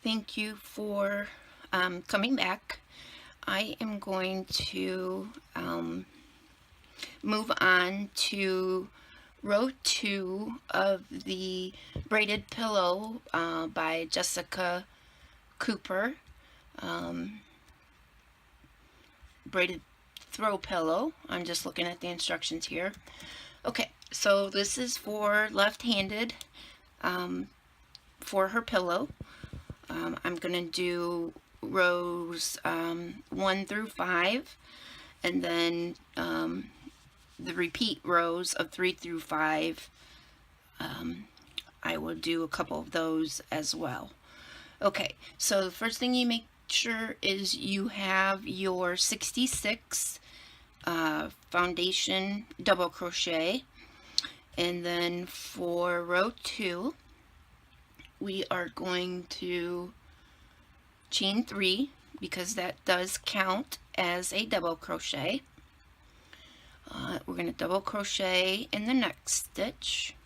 thank you for coming back. I am going to move on to row 2 of the Braided Pillow by Jessica Cooper. Braided throw pillow. I'm just looking at the instructions here. Okay, so this is for left-handed for her pillow. I'm going to do rows 1 through 5, and then the repeat rows of 3 through 5. I will do a couple of those as well. Okay, so the first thing you make sure is you have your 66 foundation double crochet, and then for row 2 we are going to chain 3 because that does count as a double crochet. We're going to double crochet in the next stitch.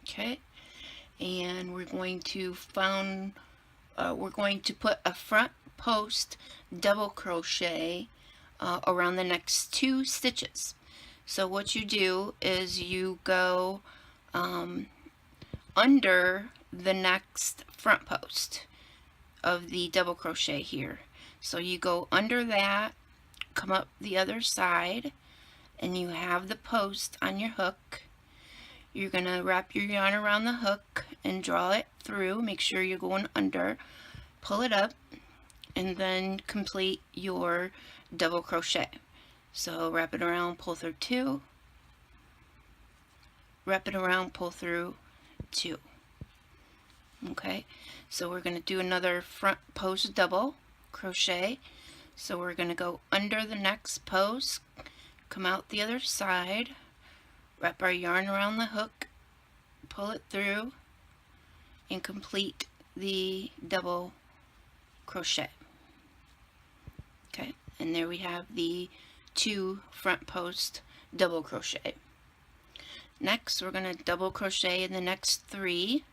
Okay, and we're going to put a front post double crochet around the next 2 stitches. So what you do is you go under the next front post of the double crochet here. So you go under that, come up the other side, and you have the post on your hook. You're going to wrap your yarn around the hook and draw it through. Make sure you're going under, pull it up, and then complete your double crochet. So wrap it around, pull through 2, wrap it around, pull through 2. Okay, so we're going to do another front post double crochet. So we're going to go under the next post, come out the other side, wrap our yarn around the hook, pull it through, and complete the double crochet. Okay, and there we have the 2 front post double crochet. Next, we're going to double crochet in the next 3.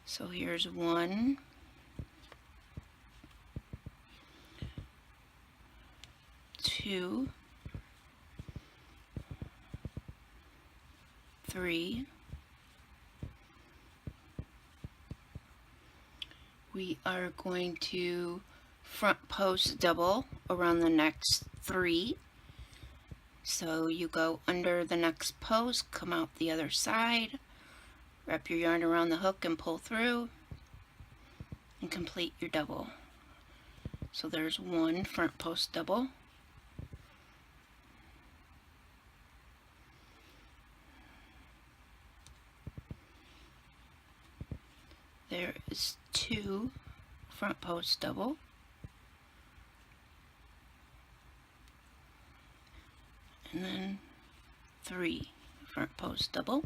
So here's 1, 2, 3. We are going to front post double around the next 3. So you go under the next post, come out the other side, wrap your yarn around the hook and pull through, and complete your double. So there's 1 front post double. There is 2 front post double. And then 3 front post double.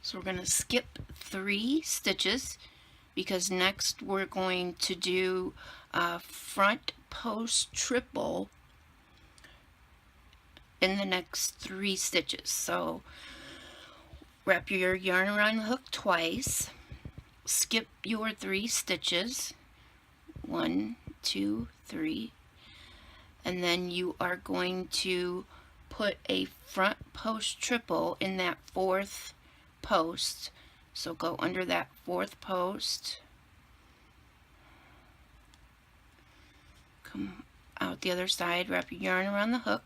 So we're going to skip 3 stitches because next we're going to do a front post triple in the next 3 stitches. So wrap your yarn around the hook twice, skip your 3 stitches, 1, 2, 3, and then you are going to put a front post triple in that 4th post. So go under that 4th post, come out the other side, wrap your yarn around the hook,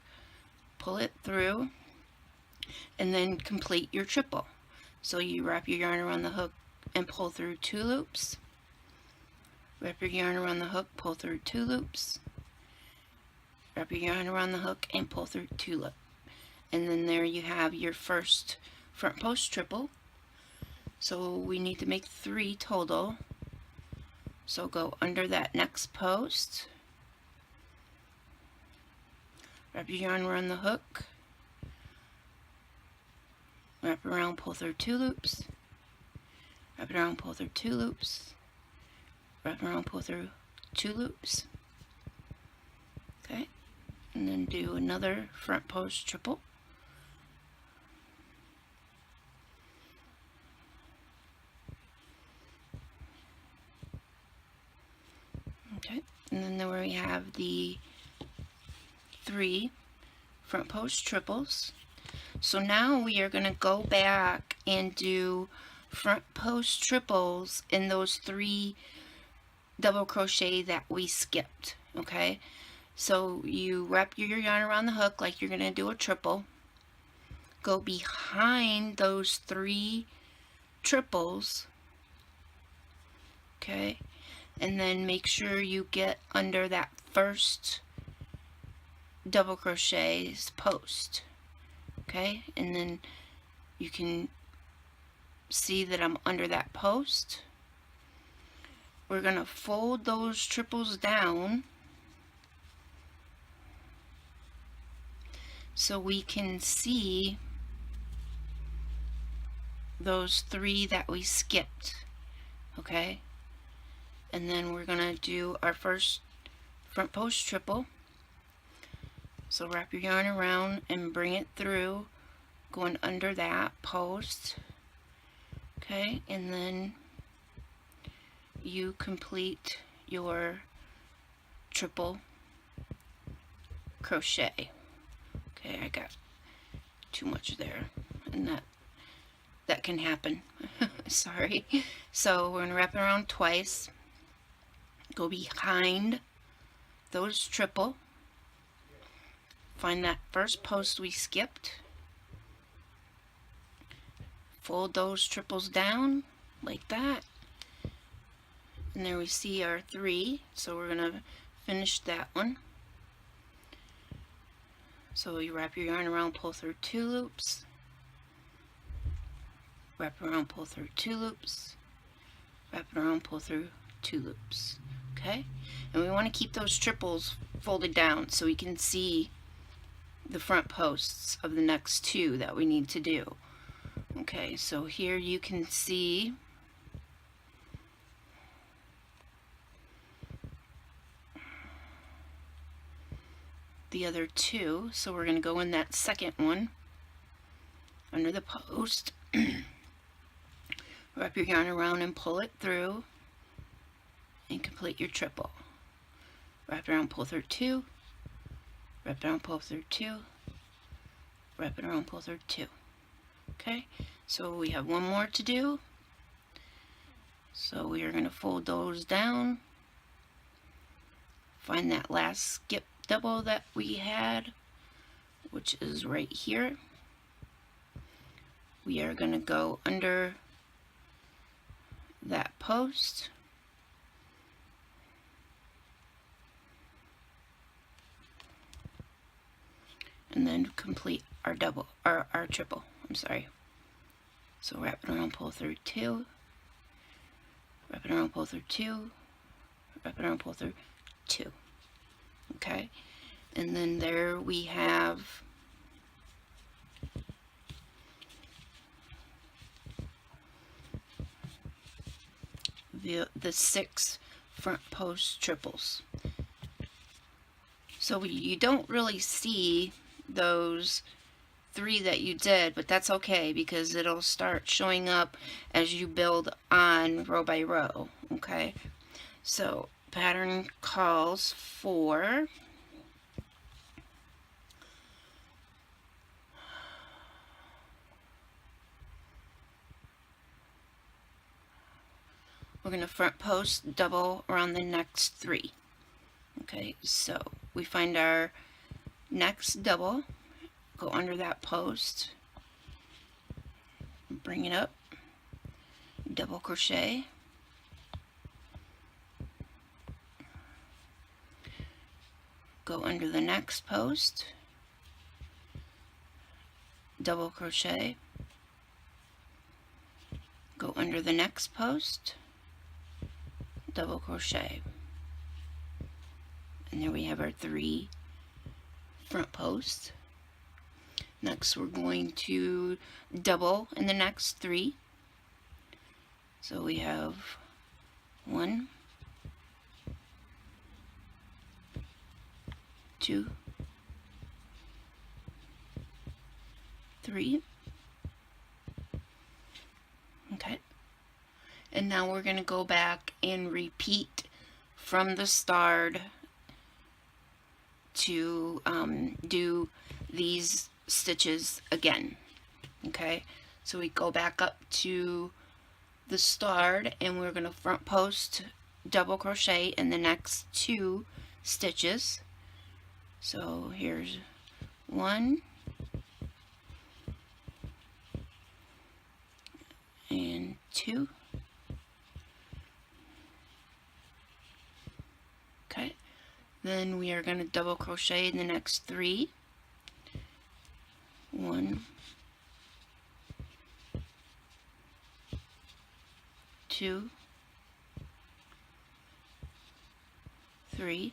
pull it through, and then complete your triple. So you wrap your yarn around the hook and pull through 2 loops, wrap your yarn around the hook, pull through 2 loops, wrap your yarn around the hook and pull through 2 loops. And then there you have your first front post triple. So we need to make 3 total. So go under that next post, wrap your yarn around the hook, wrap around, pull through 2 loops, wrap it around, pull through 2 loops, wrap around, pull through 2 loops. Okay, and then do another front post triple. Okay, and then we have the 3 front post triples. So now we are going to go back and do front post triples in those 3 double crochet that we skipped. Okay, so you wrap your yarn around the hook like you're going to do a triple. Go behind those 3 triples. Okay, and then make sure you get under that first double crochet's post. Okay, and then you can see that I'm under that post. We're going to fold those triples down so we can see those 3 that we skipped. Okay, and then we're going to do our first front post triple. So wrap your yarn around and bring it through, going under that post. Okay, and then you complete your triple crochet. Okay, I got too much there, and that can happen. Sorry. So we're going to wrap it around twice. Go behind those triple. Find that first post we skipped. Fold those triples down like that. And there we see our 3. So we're going to finish that one. So you wrap your yarn around, pull through 2 loops. Wrap around, pull through 2 loops. Wrap it around, pull through 2 loops. Okay? And we want to keep those triples folded down so we can see the front posts of the next 2 that we need to do. Okay, so here you can see the other 2. So we're going to go in that second one under the post. Wrap your yarn around and pull it through and complete your triple. Wrap it around, pull through 2. Wrap it around, pull through 2. Wrap it around, pull through 2. Okay, so we have one more to do. So we are going to fold those down. Find that last skip double that we had, which is right here. We are going to go under that post. And then complete our double, our triple. I'm sorry. So wrap it around, pull through 2. Wrap it around, pull through 2. Wrap it around, pull through 2. Okay. And then there we have the 6 front post triples. So you don't really see those 3 that you did, but that's okay because it'll start showing up as you build on row by row. Okay, so pattern calls for we're going to front post double around the next 3. Okay, so we find our next double, go under that post, bring it up, double crochet, go under the next post, double crochet, go under the next post, double crochet. And there we have our 3 front posts. Next we're going to double in the next 3. So we have 1, 2, 3. Okay. And now we're going to go back and repeat from the start to do these stitches again. Okay, so we go back up to the start and we're going to front post double crochet in the next 2 stitches. So here's 1 and 2. Okay, then we are going to double crochet in the next 3. 1, 2, 3.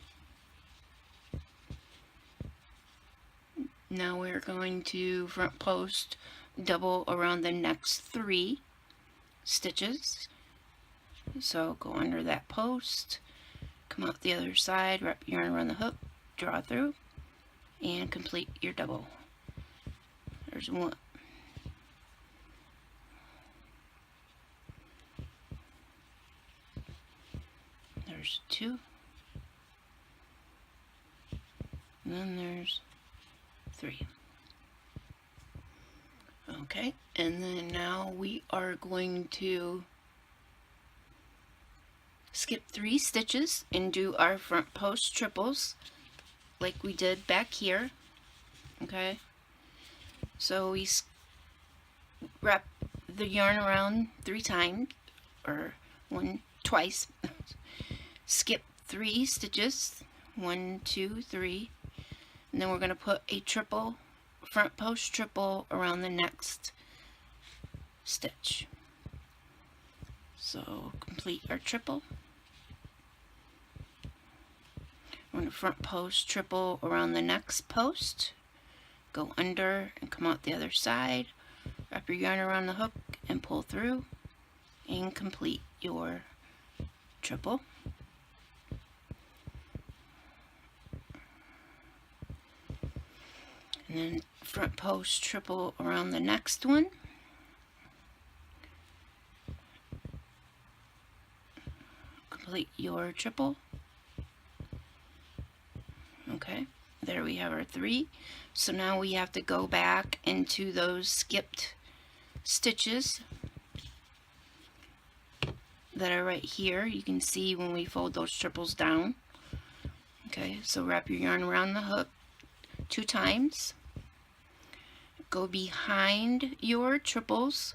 Now we're going to front post double around the next 3 stitches. So go under that post, come out the other side, wrap your yarn around the hook, draw through, and complete your double. There's 1. There's 2. And then there's 3. Okay, and then now we are going to skip 3 stitches and do our front post triples like we did back here. Okay, so we wrap the yarn around 3 times, or twice. Skip 3 stitches, 1, 2, 3, and then we're going to put a triple, front post triple around the next stitch. So complete our triple. We're going to front post triple around the next post, go under and come out the other side, wrap your yarn around the hook and pull through, and complete your triple. And then front post triple around the next one. Complete your triple. Okay, there we have our 3. So now we have to go back into those skipped stitches that are right here. You can see when we fold those triples down. Okay, so wrap your yarn around the hook 2 times. Go behind your triples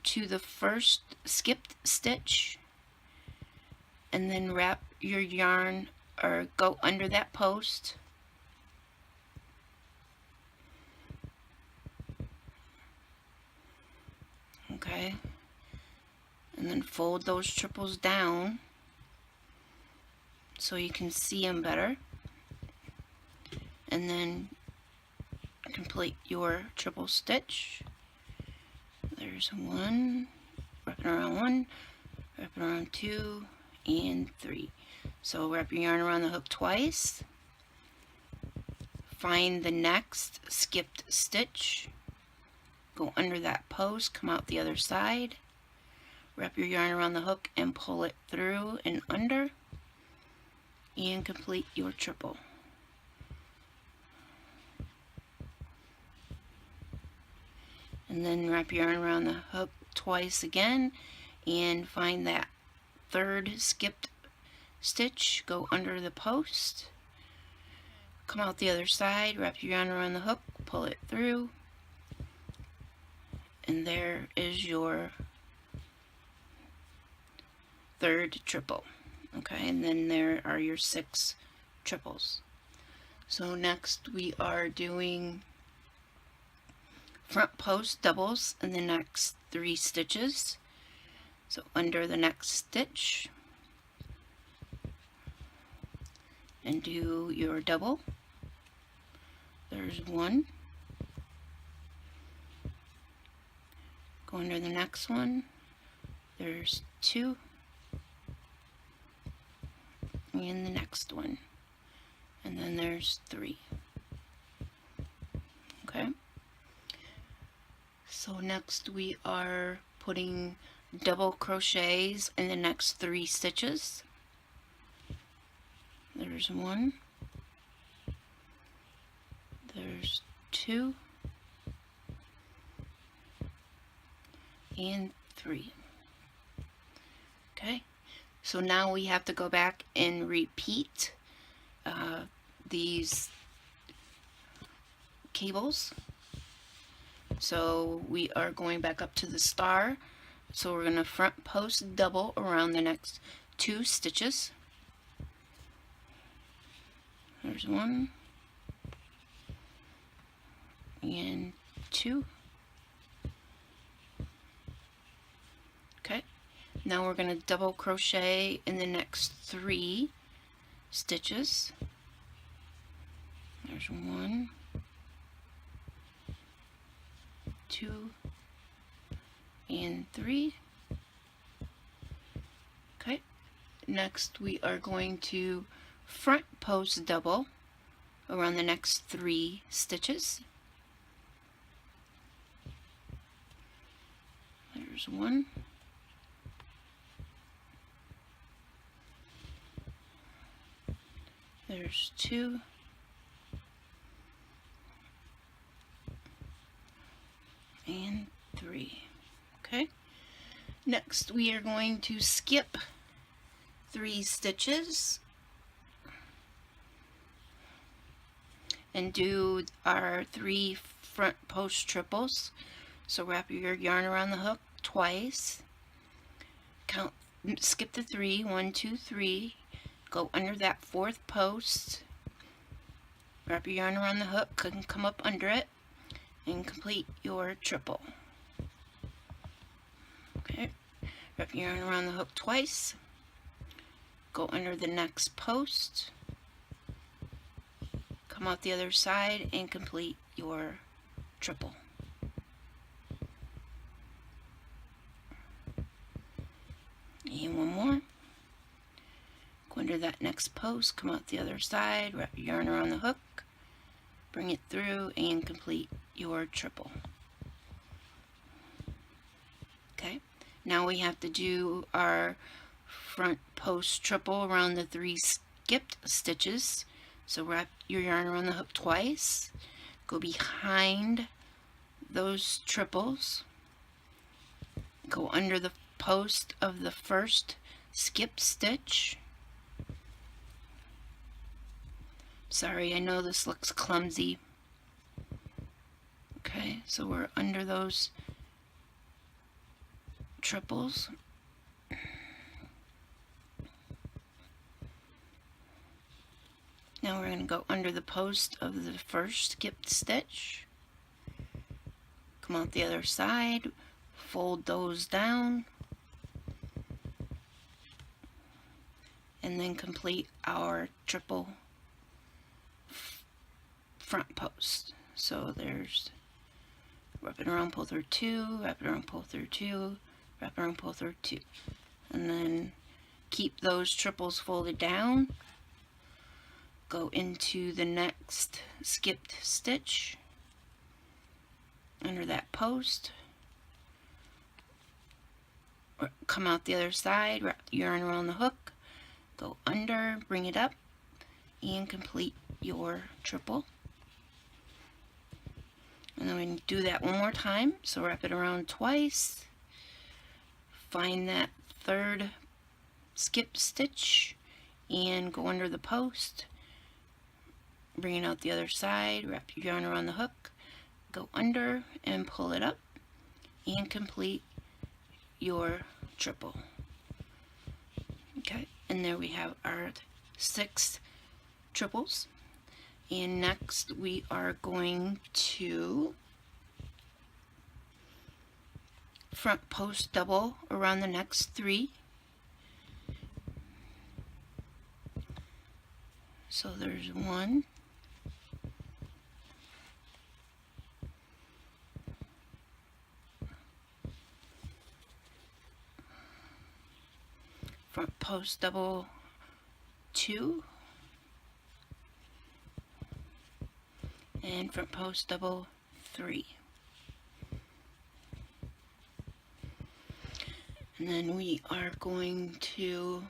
to the first skipped stitch, and then wrap your yarn, or go under that post. Okay, and then fold those triples down so you can see them better, and then complete your triple stitch. There's 1, wrapping around 1, wrapping around 2, and 3. So wrap your yarn around the hook twice, find the next skipped stitch, go under that post, come out the other side, wrap your yarn around the hook and pull it through and under, and complete your triple. And then wrap your yarn around the hook twice again and find that 3rd skipped stitch, go under the post, come out the other side, wrap your yarn around the hook, pull it through, and there is your 3rd triple. Okay, and then there are your 6 triples. So next we are doing front post doubles in the next 3 stitches. So under the next stitch and do your double. There's 1. Go under the next one. There's 2. And the next one. And then there's 3. Okay. So next we are putting double crochets in the next 3 stitches. There's 1, there's 2, and 3. Okay, so now we have to go back and repeat these cables. So we are going back up to the star. So we're going to front post double around the next 2 stitches. There's 1 and 2. Okay, now we're going to double crochet in the next 3 stitches. There's 1, 2, and 3. Okay, next we are going to front post double around the next 3 stitches. There's 1, there's 2, and 3. Okay, next we are going to skip 3 stitches and do our 3 front post triples. So wrap your yarn around the hook twice, count, skip the 3, 1, 2, 3, go under that 4th post, wrap your yarn around the hook and come up under it and complete your triple. Okay, wrap your yarn around the hook twice, go under the next post, come out the other side and complete your triple. And 1 more. Go under that next post, come out the other side, wrap your yarn around the hook, bring it through and complete your triple. Okay, now we have to do our front post triple around the 3 skipped stitches. So wrap your yarn around the hook twice, go behind those triples, go under the post of the first skip stitch. Sorry, I know this looks clumsy. Okay, so we're under those triples. Now we're going to go under the post of the first skipped stitch. Come out the other side, fold those down, and then complete our triple front post. So there's wrap it around, pull through 2, wrap it around, pull through 2, wrap around, pull through 2, and then keep those triples folded down. Go into the next skipped stitch under that post, come out the other side, wrap the yarn around the hook, go under, bring it up, and complete your triple. And then we do that one more time. So wrap it around twice, find that 3rd skip stitch and go under the post, bring it out the other side, wrap your yarn around the hook, go under and pull it up and complete your triple. Okay, and there we have our 6 triples. And next we are going to front post double around the next 3. So there's 1, front post double 2, and front post double 3. And then we are going to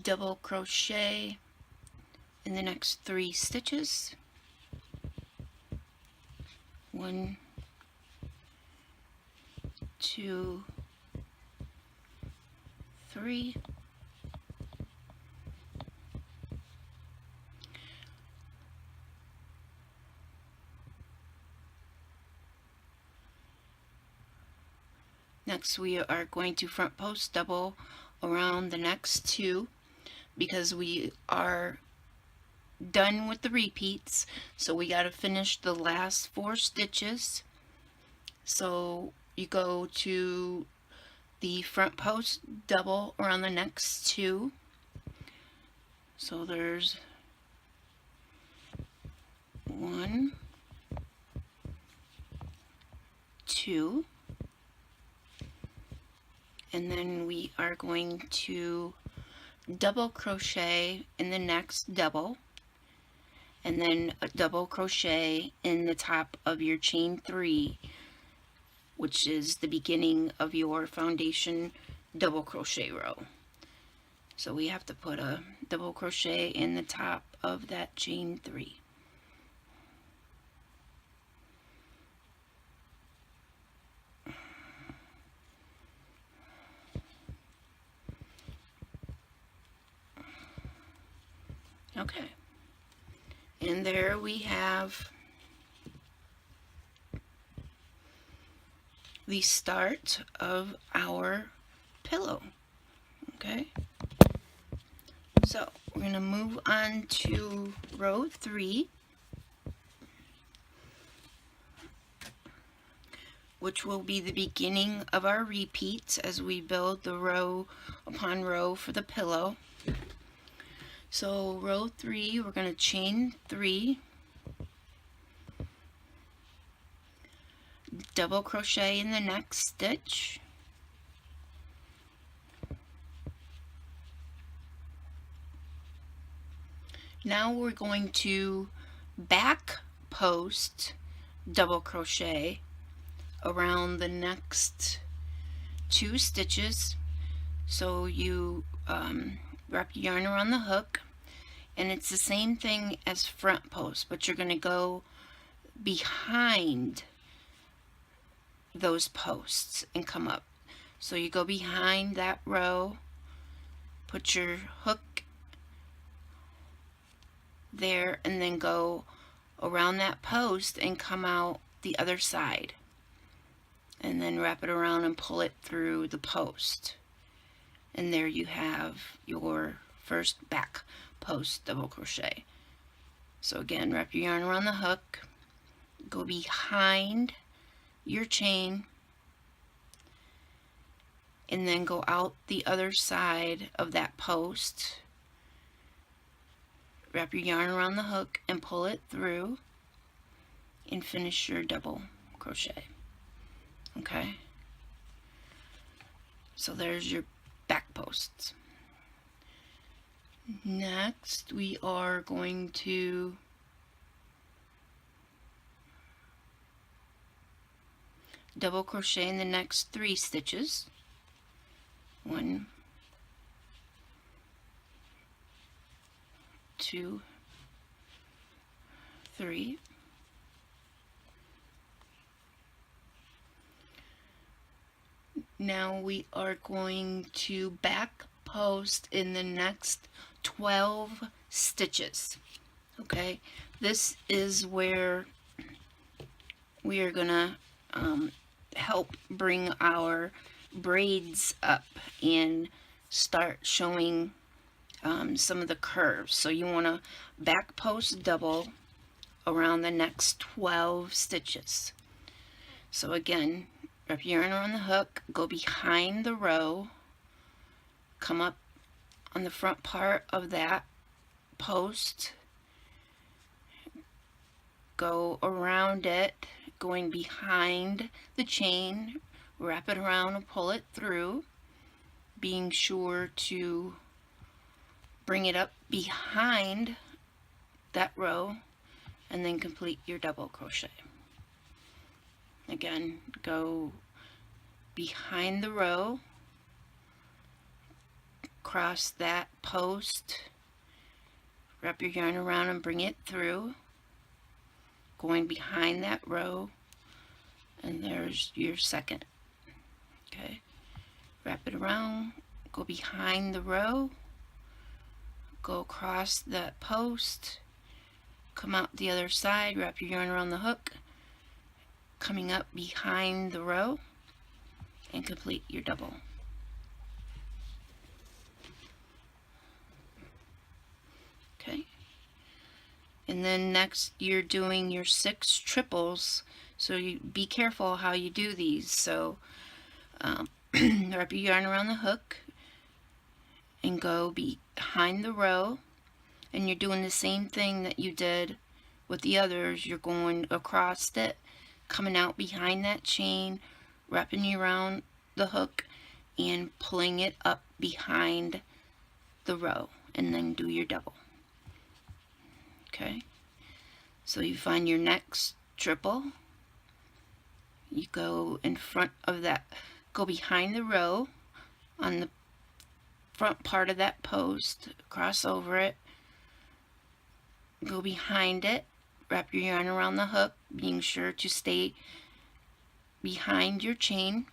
double crochet in the next 3 stitches. 1, 2, 3. Next we are going to front post double around the next 2 because we are done with the repeats, so we got to finish the last 4 stitches. So you go to the front post double around the next 2. So there's 1, 2, and then we are going to double crochet in the next double, and then a double crochet in the top of your chain 3, which is the beginning of your foundation double crochet row. So we have to put a double crochet in the top of that chain 3. Okay, and there we have the start of our pillow. Okay, so we're going to move on to row 3, which will be the beginning of our repeats as we build the row upon row for the pillow. So row 3, we're going to chain 3, double crochet in the next stitch, now we're going to back post double crochet around the next 2 stitches. So you wrap your yarn around the hook, and it's the same thing as front post, but you're going to go behind those posts and come up. So you go behind that row, put your hook there, and then go around that post and come out the other side, and then wrap it around and pull it through the post. And there you have your first back post double crochet. So again, wrap your yarn around the hook, go behind your chain, and then go out the other side of that post, wrap your yarn around the hook and pull it through, and finish your double crochet. Okay, so there's your back posts. Next we are going to double crochet in the next 3 stitches. 1, 2, 3. Now we are going to back post in the next 12 stitches. Okay, this is where we are gonna help bring our braids up and start showing some of the curves. So you want to back post double around the next 12 stitches. So again, wrap your yarn around the hook, go behind the row, come up on the front part of that post, go around it, going behind the chain, wrap it around and pull it through, being sure to bring it up behind that row, and then complete your double crochet. Again, go behind the row, across that post, wrap your yarn around and bring it through, going behind that row, and there's your second. Okay, wrap it around, go behind the row, go across that post, come out the other side, wrap your yarn around the hook, coming up behind the row, and complete your double. Okay, and then next you're doing your 6 triples, so you be careful how you do these. So wrap your yarn around the hook and go behind the row, and you're doing the same thing that you did with the others. You're going across it, coming out behind that chain, wrapping you around the hook and pulling it up behind the row, and then do your double. Okay, so you find your next triple, you go in front of that, go behind the row on the front part of that post, cross over it, go behind it, wrap your yarn around the hook, being sure to stay behind your chain,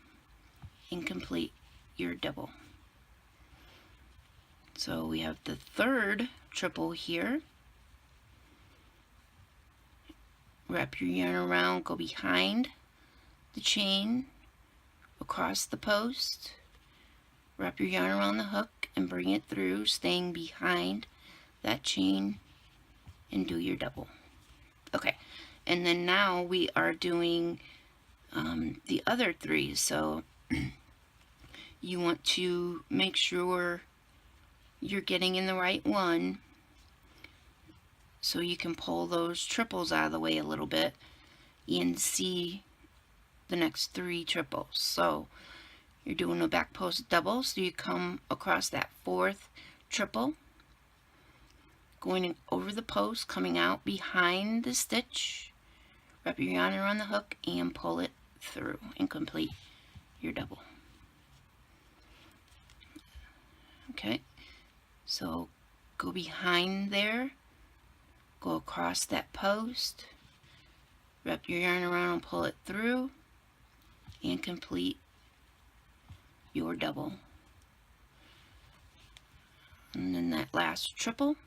and complete your double. So we have the third triple here. Wrap your yarn around, go behind the chain, across the post, wrap your yarn around the hook and bring it through, staying behind that chain, and do your double. Okay, and then now we are doing the other 3. So you want to make sure you're getting in the right one, so you can pull those triples out of the way a little bit and see the next 3 triples. So you're doing a back post double, so you come across that 4th triple, going over the post, coming out behind the stitch, wrap your yarn around the hook and pull it through, and complete your double. Okay, so go behind there, go across that post, wrap your yarn around and pull it through, and complete your double. And then that last triple,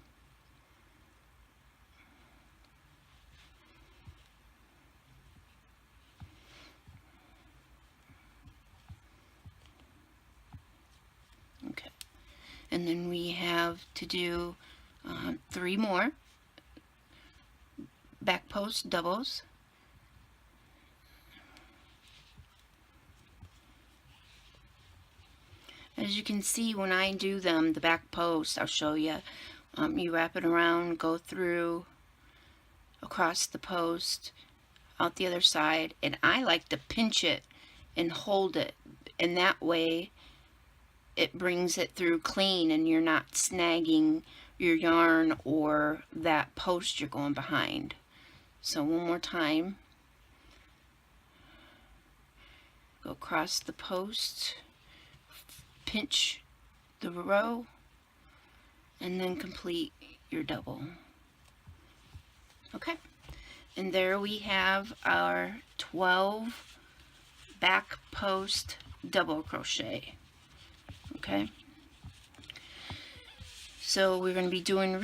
okay, and then we have to do 3 more back post doubles. As you can see, when I do them, the back post, I'll show you, you wrap it around, go through, across the post, out the other side, and I like to pinch it and hold it, and that way it brings it through clean and you're not snagging your yarn or that post you're going behind. So one more time, go across the post, pinch the row, and then complete your double. Okay, and there we have our 12 back post double crochet. Okay, so we're going to be doing